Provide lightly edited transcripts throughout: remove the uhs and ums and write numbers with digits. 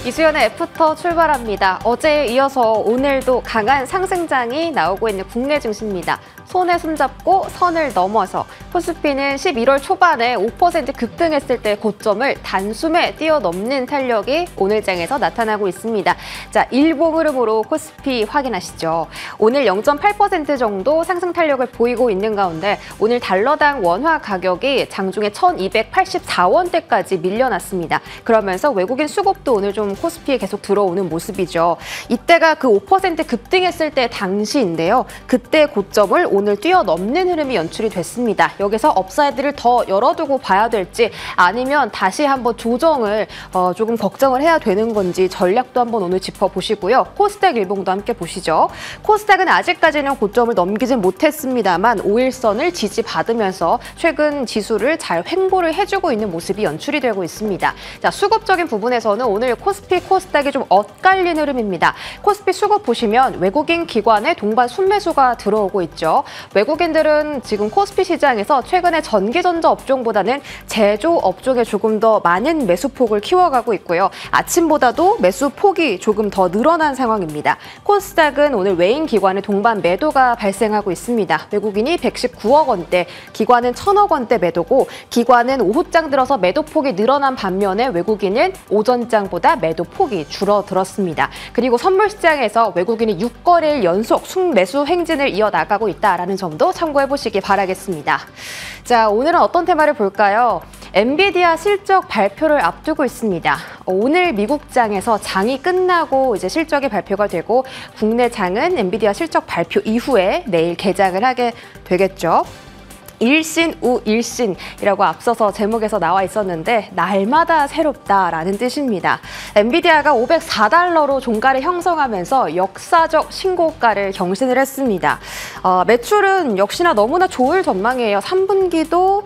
이수연의 애프터 출발합니다. 어제에 이어서 오늘도 강한 상승장이 나오고 있는 국내 증시입니다. 손에 손잡고 선을 넘어서 코스피는 11월 초반에 5% 급등했을 때 고점을 단숨에 뛰어넘는 탄력이 오늘장에서 나타나고 있습니다. 자, 일봉 흐름으로 코스피 확인하시죠. 오늘 0.8% 정도 상승 탄력을 보이고 있는 가운데 오늘 달러당 원화 가격이 장중에 1,284원대까지 밀려났습니다. 그러면서 외국인 수급도 오늘 좀 코스피에 계속 들어오는 모습이죠. 이때가 그 5% 급등했을 때 당시인데요. 그때 고점을 오늘 뛰어넘는 흐름이 연출이 됐습니다. 여기서 업사이드를 더 열어두고 봐야 될지 아니면 다시 한번 조정을 조금 걱정을 해야 되는 건지 전략도 한번 오늘 짚어보시고요. 코스닥 일봉도 함께 보시죠. 코스닥은 아직까지는 고점을 넘기진 못했습니다만 5일선을 지지받으면서 최근 지수를 잘 횡보를 해주고 있는 모습이 연출이 되고 있습니다. 자, 수급적인 부분에서는 오늘 코스피, 코스닥이 좀 엇갈린 흐름입니다. 코스피 수급 보시면 외국인 기관의 동반 순매수가 들어오고 있죠. 외국인들은 지금 코스피 시장에서 최근에 전기전자 업종보다는 제조 업종에 조금 더 많은 매수폭을 키워가고 있고요. 아침보다도 매수폭이 조금 더 늘어난 상황입니다. 코스닥은 오늘 외인 기관의 동반 매도가 발생하고 있습니다. 외국인이 119억 원대, 기관은 1,000억 원대 매도고 기관은 오후장 들어서 매도폭이 늘어난 반면에 외국인은 오전장보다 매도폭이 줄어들었습니다. 그리고 선물시장에서 외국인이 6거래일 연속 순매수 행진을 이어나가고 있다라는 점도 참고해보시기 바라겠습니다. 자, 오늘은 어떤 테마를 볼까요? 엔비디아 실적 발표를 앞두고 있습니다. 오늘 미국장에서 장이 끝나고 이제 실적이 발표가 되고 국내 장은 엔비디아 실적 발표 이후에 내일 개장을 하게 되겠죠. 일신우일신이라고 앞서서 제목에서 나와 있었는데 날마다 새롭다라는 뜻입니다. 엔비디아가 504달러로 종가를 형성하면서 역사적 신고가를 경신을 했습니다. 매출은 역시나 너무나 좋을 전망이에요. 3분기도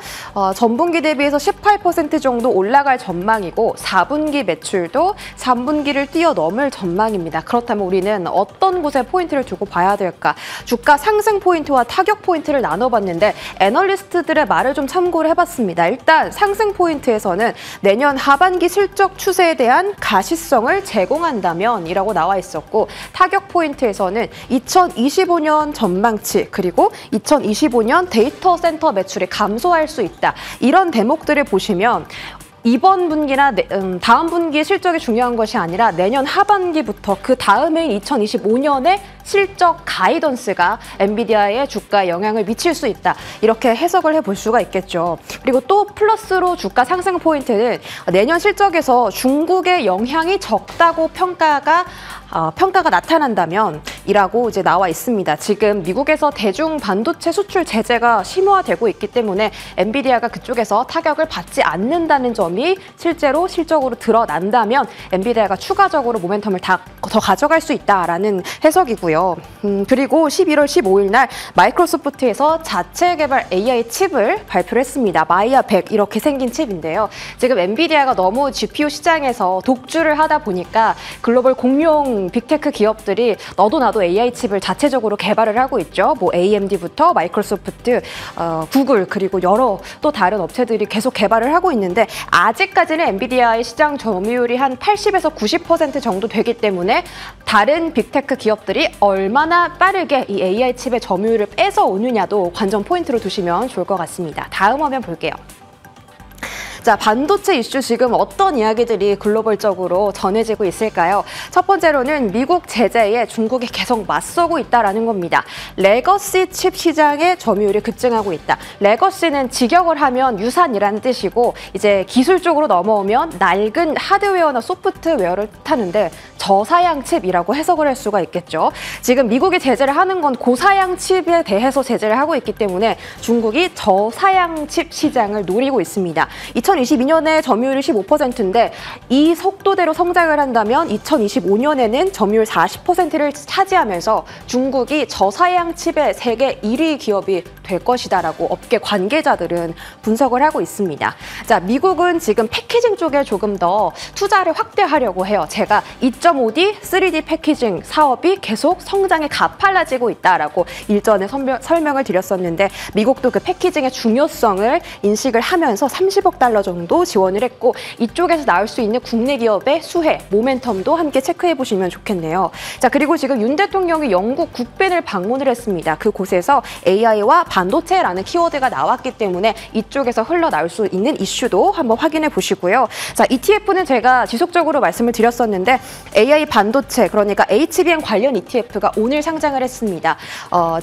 전분기 대비해서 18% 정도 올라갈 전망이고 4분기 매출도 3분기를 뛰어넘을 전망입니다. 그렇다면 우리는 어떤 곳에 포인트를 두고 봐야 될까? 주가 상승 포인트와 타격 포인트를 나눠봤는데 애널리스트들의 말을 좀 참고를 해봤습니다. 일단 상승 포인트에서는 내년 하반기 실적 추세에 대한 가시성을 제공한다면 이라고 나와 있었고 타격 포인트에서는 2025년 전망치 그리고 2025년 데이터 센터 매출이 감소할 수 있다. 이런 대목들을 보시면 이번 분기나 다음 분기의 실적이 중요한 것이 아니라 내년 하반기부터 그 다음해인 2025년에 실적 가이던스가 엔비디아의 주가에 영향을 미칠 수 있다. 이렇게 해석을 해볼 수가 있겠죠. 그리고 또 플러스로 주가 상승 포인트는 내년 실적에서 중국의 영향이 적다고 평가가 나타난다면 이라고 이제 나와 있습니다. 지금 미국에서 대중 반도체 수출 제재가 심화되고 있기 때문에 엔비디아가 그쪽에서 타격을 받지 않는다는 점이 실제로 실적으로 드러난다면 엔비디아가 추가적으로 모멘텀을 더 가져갈 수 있다라는 해석이고요. 그리고 11월 15일 날 마이크로소프트에서 자체 개발 AI 칩을 발표를 했습니다. 마이아 100 이렇게 생긴 칩인데요. 지금 엔비디아가 너무 GPU 시장에서 독주를 하다 보니까 글로벌 공룡 빅테크 기업들이 너도 나도 AI 칩을 자체적으로 개발을 하고 있죠. 뭐 AMD부터 마이크로소프트, 구글 그리고 여러 또 다른 업체들이 계속 개발을 하고 있는데 아직까지는 엔비디아의 시장 점유율이 한 80에서 90% 정도 되기 때문에 다른 빅테크 기업들이 얼마나 빠르게 이 AI 칩의 점유율을 뺏어오느냐도 관전 포인트로 두시면 좋을 것 같습니다. 다음 화면 볼게요. 자, 반도체 이슈 지금 어떤 이야기들이 글로벌적으로 전해지고 있을까요? 첫 번째로는 미국 제재에 중국이 계속 맞서고 있다라는 겁니다. 레거시 칩 시장의 점유율이 급증하고 있다. 레거시는 직역을 하면 유산이라는 뜻이고 이제 기술적으로 넘어오면 낡은 하드웨어나 소프트웨어를 뜻하는데 저사양 칩이라고 해석을 할 수가 있겠죠. 지금 미국이 제재를 하는 건 고사양 칩에 대해서 제재를 하고 있기 때문에 중국이 저사양 칩 시장을 노리고 있습니다. 2022년에 점유율이 15%인데 이 속도대로 성장을 한다면 2025년에는 점유율 40%를 차지하면서 중국이 저사양 칩의 세계 1위 기업이 될 것이다라고 업계 관계자들은 분석을 하고 있습니다. 자, 미국은 지금 패키징 쪽에 조금 더 투자를 확대하려고 해요. 제가 2.5D, 3D 패키징 사업이 계속 성장이 가팔라지고 있다라고 일전에 설명을 드렸었는데 미국도 그 패키징의 중요성을 인식을 하면서 30억 달러 정도 지원을 했고 이쪽에서 나올 수 있는 국내 기업의 수혜, 모멘텀도 함께 체크해 보시면 좋겠네요. 자, 그리고 지금 윤 대통령이 영국 국빈을 방문을 했습니다. 그곳에서 AI와 반도체라는 키워드가 나왔기 때문에 이쪽에서 흘러나올 수 있는 이슈도 한번 확인해 보시고요. 자, ETF는 제가 지속적으로 말씀을 드렸었는데 AI 반도체, 그러니까 HBM 관련 ETF가 오늘 상장을 했습니다.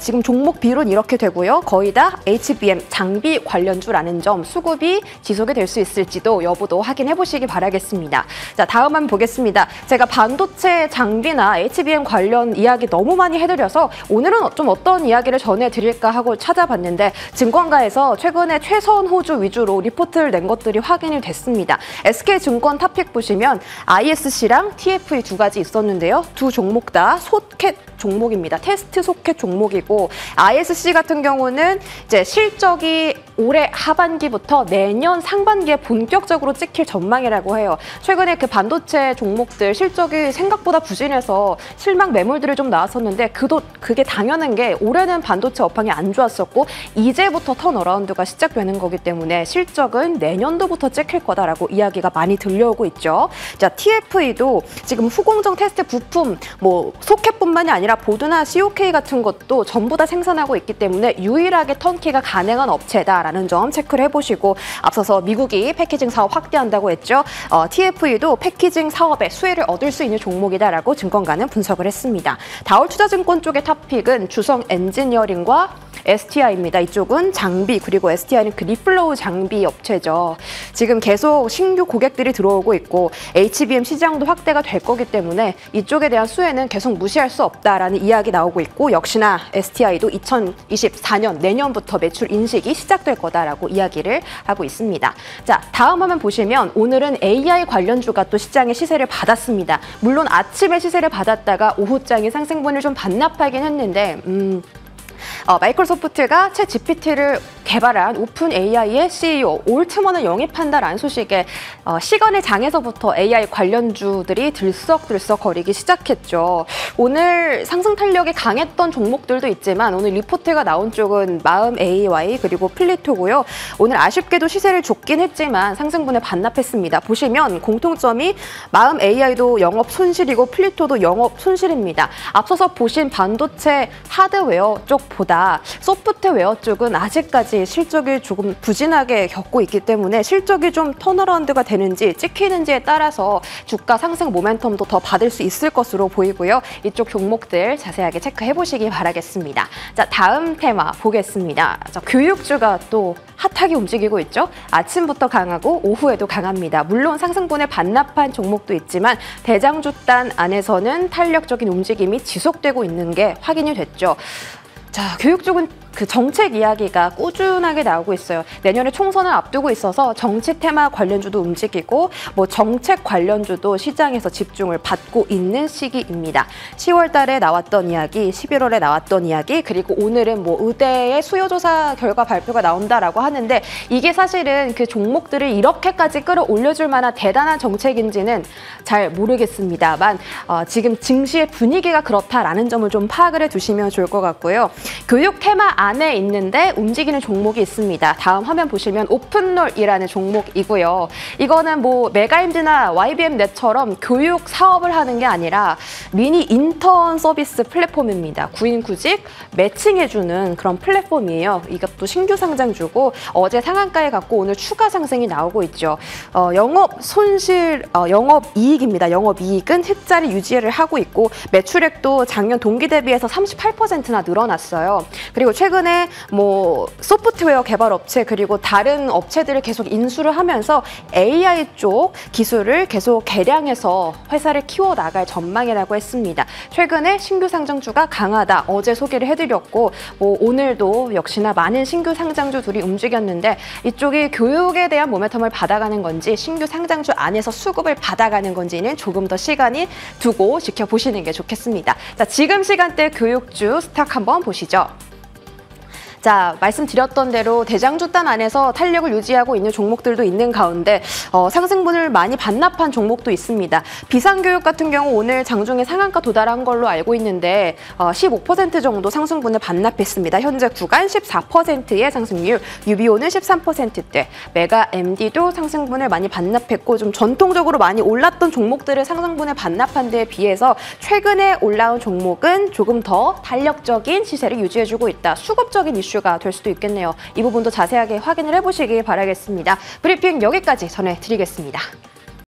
지금 종목 비율은 이렇게 되고요. 거의 다 HBM 장비 관련주라는 점, 수급이 지속이 될 수 있을지도 여부도 확인해 보시기 바라겠습니다. 자, 다음 한번 보겠습니다. 제가 반도체 장비나 HBM 관련 이야기 너무 많이 해드려서 오늘은 좀 어떤 이야기를 전해드릴까 하고 찾아봤는데 증권가에서 최근에 최선 호주 위주로 리포트를 낸 것들이 확인이 됐습니다. SK증권 탑픽 보시면 ISC랑 TFE 두 가지 있었는데요. 두 종목 다 소켓 종목입니다. 테스트 소켓 종목이고 ISC 같은 경우는 이제 실적이 올해 하반기부터 내년 상반기에 본격적으로 찍힐 전망이라고 해요. 최근에 그 반도체 종목들 실적이 생각보다 부진해서 실망 매물들이 좀 나왔었는데 그게 당연한 게 올해는 반도체 업황이 안 좋았었고 이제부터 턴어라운드가 시작되는 거기 때문에 실적은 내년도부터 찍힐 거다라고 이야기가 많이 들려오고 있죠. 자, TFE도 지금 후공정 테스트 부품, 뭐 소켓뿐만이 아니라 보드나 COK 같은 것도 전부 다 생산하고 있기 때문에 유일하게 턴키가 가능한 업체다라는 점 체크를 해보시고 앞서서 미국이 패키징 사업 확대한다고 했죠. TFE도 패키징 사업에 수혜를 얻을 수 있는 종목이다라고 증권가는 분석을 했습니다. 다올투자증권 쪽의 탑픽은 주성 엔지니어링과 STI입니다. 이쪽은 장비, 그리고 STI는 그 리플로우 장비 업체죠. 지금 계속 신규 고객들이 들어오고 있고 HBM 시장도 확대가 될 거기 때문에 이쪽에 대한 수혜는 계속 무시할 수 없다라는 이야기 나오고 있고 역시나 STI도 2024년 내년부터 매출 인식이 시작될 거다라고 이야기를 하고 있습니다. 자, 다음 화면 보시면 오늘은 AI 관련주가 또 시장의 시세를 받았습니다. 물론 아침에 시세를 받았다가 오후장에 상승분을 좀 반납하긴 했는데 마이크로소프트가 챗 GPT를 개발한 오픈 AI의 CEO 올트먼을 영입한다라는 소식에 시간의 장에서부터 AI 관련주들이 들썩들썩 거리기 시작했죠. 오늘 상승 탄력이 강했던 종목들도 있지만 오늘 리포트가 나온 쪽은 마음 AI 그리고 플리토고요. 오늘 아쉽게도 시세를 줬긴 했지만 상승분에 반납했습니다. 보시면 공통점이 마음 AI도 영업 손실이고 플리토도 영업 손실입니다. 앞서서 보신 반도체 하드웨어 쪽보다 소프트웨어 쪽은 아직까지 실적이 조금 부진하게 겪고 있기 때문에 실적이 좀 턴어라운드가 되는지 찍히는지에 따라서 주가 상승 모멘텀도 더 받을 수 있을 것으로 보이고요. 이쪽 종목들 자세하게 체크해 보시기 바라겠습니다. 자, 다음 테마 보겠습니다. 자, 교육주가 또 핫하게 움직이고 있죠. 아침부터 강하고 오후에도 강합니다. 물론 상승분에 반납한 종목도 있지만 대장주단 안에서는 탄력적인 움직임이 지속되고 있는 게 확인이 됐죠. 자, 교육 쪽은 그 정책 이야기가 꾸준하게 나오고 있어요. 내년에 총선을 앞두고 있어서 정치 테마 관련주도 움직이고 뭐 정책 관련주도 시장에서 집중을 받고 있는 시기입니다. 10월 달에 나왔던 이야기, 11월에 나왔던 이야기, 그리고 오늘은 뭐 의대의 수요조사 결과 발표가 나온다라고 하는데 이게 사실은 그 종목들을 이렇게까지 끌어올려줄 만한 대단한 정책인지는 잘 모르겠습니다만 지금 증시의 분위기가 그렇다라는 점을 좀 파악을 해두시면 좋을 것 같고요. 교육 테마 안에 있는데 움직이는 종목이 있습니다. 다음 화면 보시면 오픈롤이라는 종목이고요. 이거는 뭐 메가임즈나 YBM넷처럼 교육 사업을 하는 게 아니라 미니 인턴 서비스 플랫폼입니다. 구인구직 매칭해주는 그런 플랫폼이에요. 이것도 신규 상장주고 어제 상한가에 갔고 오늘 추가 상승이 나오고 있죠. 영업 손실, 영업 이익입니다. 영업 이익은 흑자리 유지를 하고 있고 매출액도 작년 동기 대비해서 38%나 늘어났어요. 그리고 최근에 뭐 소프트웨어 개발 업체 그리고 다른 업체들을 계속 인수를 하면서 AI 쪽 기술을 계속 개량해서 회사를 키워나갈 전망이라고 했습니다. 최근에 신규 상장주가 강하다. 어제 소개를 해드렸고 뭐 오늘도 역시나 많은 신규 상장주들이 움직였는데 이쪽이 교육에 대한 모멘텀을 받아가는 건지 신규 상장주 안에서 수급을 받아가는 건지는 조금 더 시간이 두고 지켜보시는 게 좋겠습니다. 자, 지금 시간대 교육주 스탁 한번 보시죠. 자, 말씀드렸던 대로 대장주단 안에서 탄력을 유지하고 있는 종목들도 있는 가운데 상승분을 많이 반납한 종목도 있습니다. 비상교육 같은 경우 오늘 장중에 상한가 도달한 걸로 알고 있는데 15% 정도 상승분을 반납했습니다. 현재 구간 14%의 상승률, 유비오는 13%대, 메가 MD도 상승분을 많이 반납했고 좀 전통적으로 많이 올랐던 종목들을 상승분을 반납한 데에 비해서 최근에 올라온 종목은 조금 더 탄력적인 시세를 유지해주고 있다. 수급적인 이슈가 될 수도 있겠네요. 이 부분도 자세하게 확인을 해보시길 바라겠습니다. 브리핑 여기까지 전해드리겠습니다.